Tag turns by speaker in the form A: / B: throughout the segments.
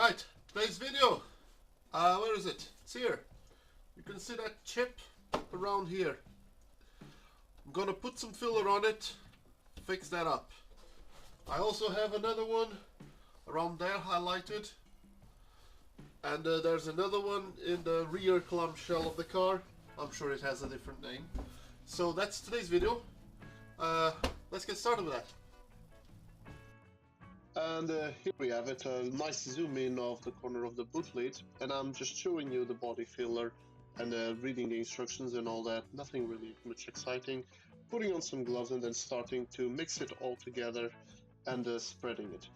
A: Right, today's video. Where is it? It's here. You can see that chip around here. I'm gonna put some filler on it, fix that up. I also have another one around there highlighted. And there's another one in the rear clamshell of the car. I'm sure it has a different name. So that's today's video. Let's get started with that. And here we have it, a nice zoom in of the corner of the boot lid, and I'm just showing you the body filler and reading the instructions and all that. Nothing really much exciting. Putting on some gloves and then starting to mix it all together and spreading it.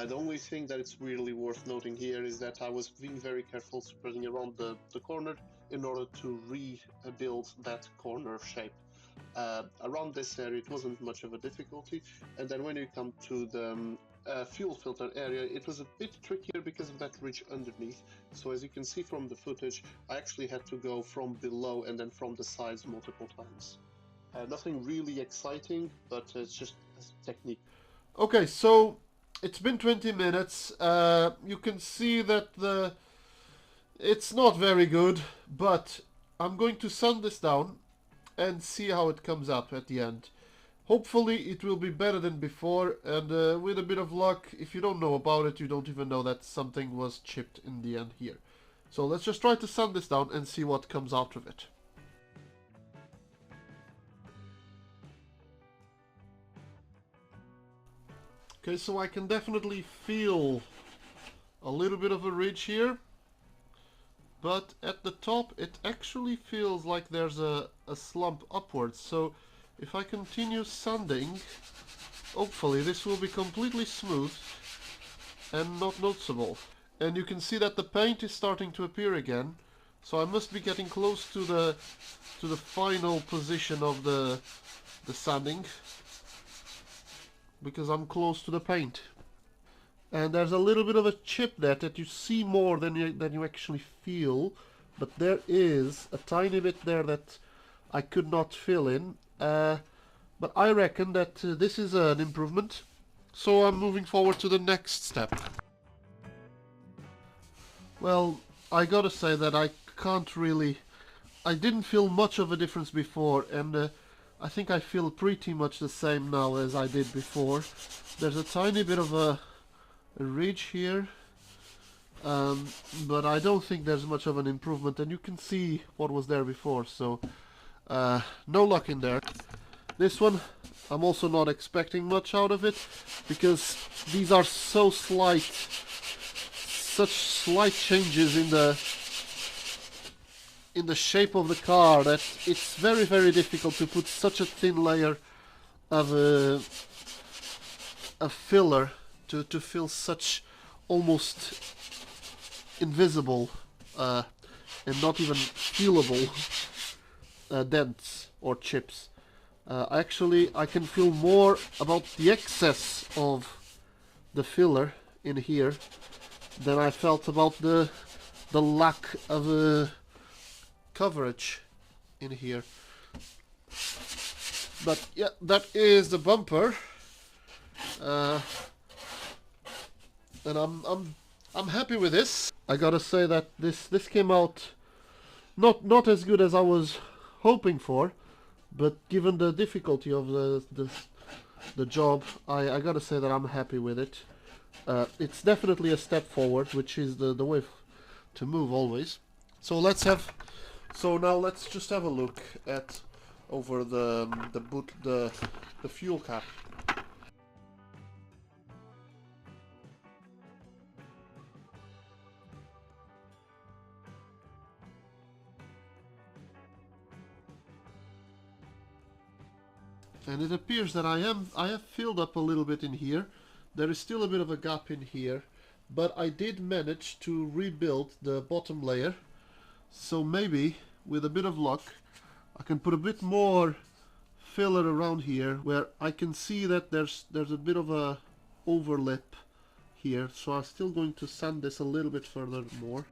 A: The only thing that it's really worth noting here is that I was being very careful spreading around the corner in order to rebuild that corner shape. Around this area it wasn't much of a difficulty, and then when you come to the fuel filter area, it was a bit trickier because of that ridge underneath. So as you can see from the footage, I actually had to go from below and then from the sides multiple times. Nothing really exciting, but it's just a technique. Okay, so it's been 20 minutes. You can see that it's not very good, but I'm going to sand this down and see how it comes up at the end. Hopefully it will be better than before, and with a bit of luck, if you don't know about it, you don't even know that something was chipped in the end here. So let's just try to sand this down and see what comes out of it. Okay, so I can definitely feel a little bit of a ridge here, but at the top it actually feels like there's a slump upwards. So if I continue sanding, hopefully this will be completely smooth and not noticeable. And you can see that the paint is starting to appear again, so I must be getting close to the final position of the sanding, because I'm close to the paint. And there's a little bit of a chip there that you see more than you actually feel, but there is a tiny bit there that I could not fill in. But I reckon that this is an improvement, so I'm moving forward to the next step. Well, I gotta say that I didn't feel much of a difference before, and I think I feel pretty much the same now as I did before. There's a tiny bit of a ridge here, but I don't think there's much of an improvement, and you can see what was there before, so no luck in there. This one, I'm also not expecting much out of it, because these are so such slight changes in the shape of the car that it's very, very difficult to put such a thin layer of a filler to fill such almost invisible and not even feelable dents or chips. Actually, I can feel more about the excess of the filler in here than I felt about the lack of coverage in here. But yeah, that is the bumper, and I'm happy with this. I gotta say that this came out not as good as I was hoping for. But given the difficulty of the job, I gotta say that I'm happy with it. It's definitely a step forward, which is the way to move always. So now let's just have a look at over the fuel cap. And it appears that I have filled up a little bit in here. There is still a bit of a gap in here, but I did manage to rebuild the bottom layer. So maybe with a bit of luck I can put a bit more filler around here where I can see that there's a bit of a overlap here. So I'm still going to sand this a little bit further more.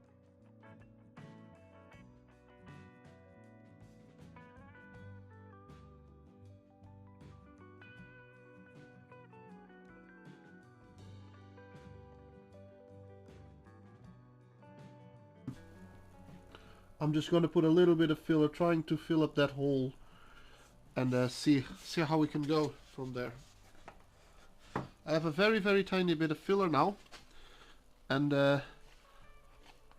A: I'm just going to put a little bit of filler, trying to fill up that hole, and see how we can go from there. I have a very tiny bit of filler now, and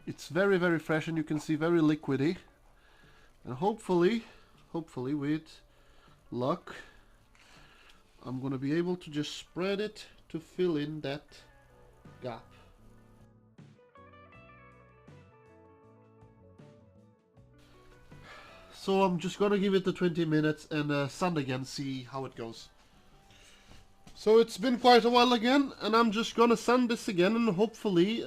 A: it's very fresh, and you can see very liquidy, and hopefully with luck I'm gonna be able to just spread it to fill in that gap. So I'm just gonna give it the 20 minutes and sand again, see how it goes. So it's been quite a while again, and I'm just gonna sand this again, and hopefully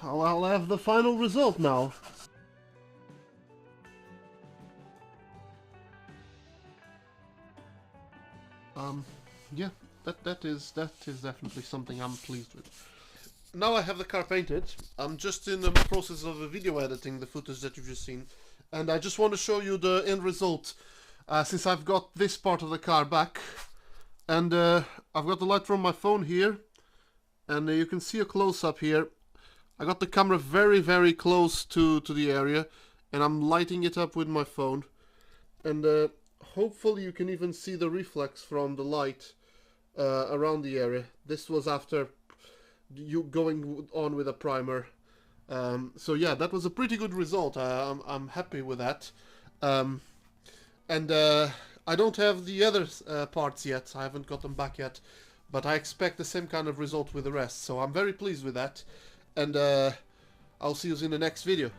A: I'll have the final result now. Yeah, that is definitely something I'm pleased with. Now I have the car painted. I'm just in the process of video editing the footage that you've just seen, and I just want to show you the end result, since I've got this part of the car back, and I've got the light from my phone here, and you can see a close-up here. I got the camera very close to the area, and I'm lighting it up with my phone, and hopefully you can even see the reflex from the light around the area. This was after you going on with a primer. So yeah, that was a pretty good result. I'm happy with that. And I don't have the other parts yet. I haven't got them back yet, but I expect the same kind of result with the rest. So I'm very pleased with that, and I'll see you in the next video.